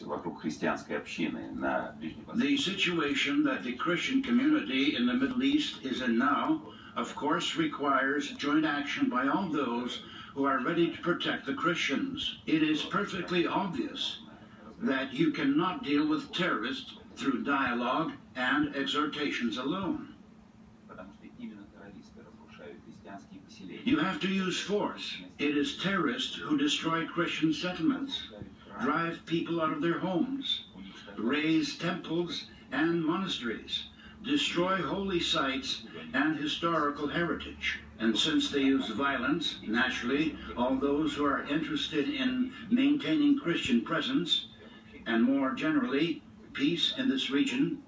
вокруг христианской общины на Ближнем Востоке. The situation that the Christian community in the Middle East is in now, of course, requires joint action by all those who are ready to protect the Christians. It is perfectly obvious that you cannot deal with terrorists through dialogue and exhortations alone. You have to use force. It is terrorists who destroy Christian settlements, drive people out of their homes, raze temples and monasteries, destroy holy sites and historical heritage. And since they use violence, naturally, all those who are interested in maintaining Christian presence, and more generally, peace in this region,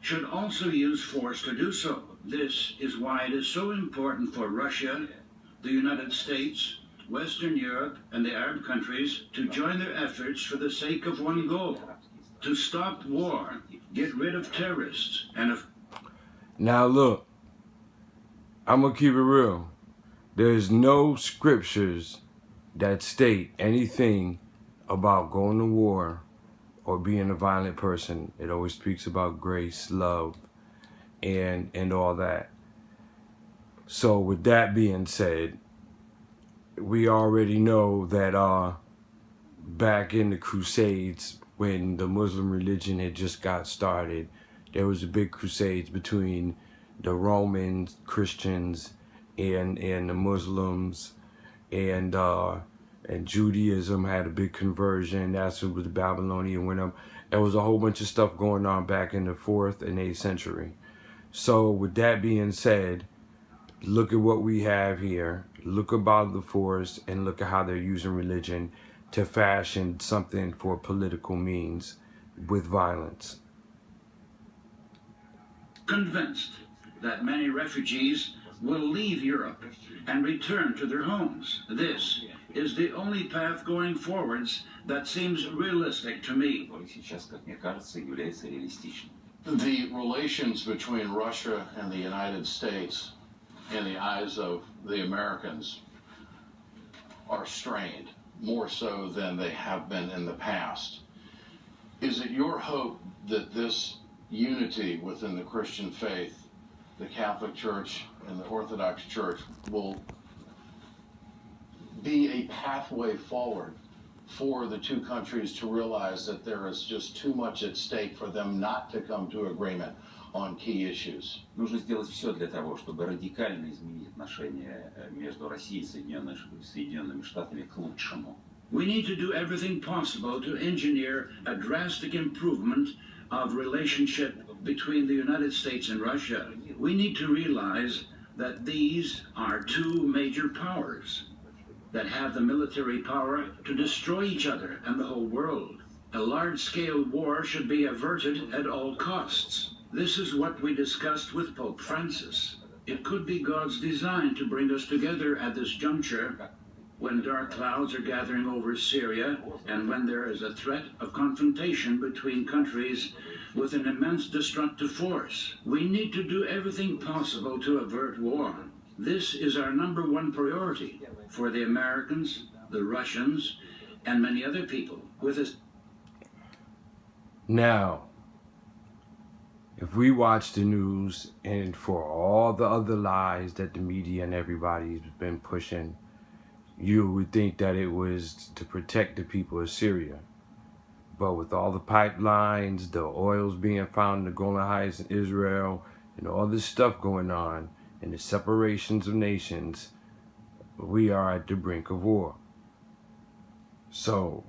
should also use force to do so. This is why it is so important for Russia, the United States, Western Europe, and the Arab countries to join their efforts for the sake of one goal: to stop war, get rid of terrorists, and of... Now look, I'm gonna keep it real. There's no scriptures that state anything about going to war or being a violent person. It always speaks about grace, love, and all that. So with that being said, we already know that back in the Crusades, when the Muslim religion had just got started, there was a big crusades between the Romans, Christians, and the Muslims, and Judaism had a big conversion. That's what the Babylonian went up. There was a whole bunch of stuff going on back in the 4th and 8th century. So with that being said, look at what we have here. Look about the force and look at how they're using religion to fashion something for political means with violence. Convinced that many refugees will leave Europe and return to their homes. This is the only path going forwards that seems realistic to me. The relations between Russia and the United States, in the eyes of the Americans, are strained, more so than they have been in the past. Is it your hope that this unity within the Christian faith, the Catholic Church and the Orthodox Church, will be a pathway forward for the two countries to realize that there is just too much at stake for them not to come to agreement on key issues? Нужно сделать все для того, чтобы радикально изменить отношения между Россией и Соединенными Штатами к лучшему. We need to do everything possible to engineer a drastic improvement of relationship between the United States and Russia. We need to realize that these are two major powers that have the military power to destroy each other and the whole world. A large-scale war should be averted at all costs. This is what we discussed with Pope Francis. It could be God's design to bring us together at this juncture, when dark clouds are gathering over Syria and when there is a threat of confrontation between countries with an immense destructive force. We need to do everything possible to avert war. This is our #1 priority for the Americans, the Russians, and many other people with us. Now, if we watch the news and for all the other lies that the media and everybody's been pushing, you would think that it was to protect the people of Syria. But with all the pipelines, the oils being found in the Golan Heights in Israel, and all this stuff going on, and the separations of nations, we are at the brink of war. So,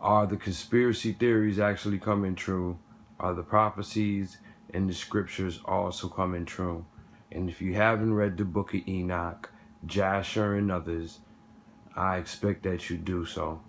are the conspiracy theories actually coming true? Are the prophecies and the scriptures also coming true? And if you haven't read the book of Enoch, Jasher, and others, I expect that you do so.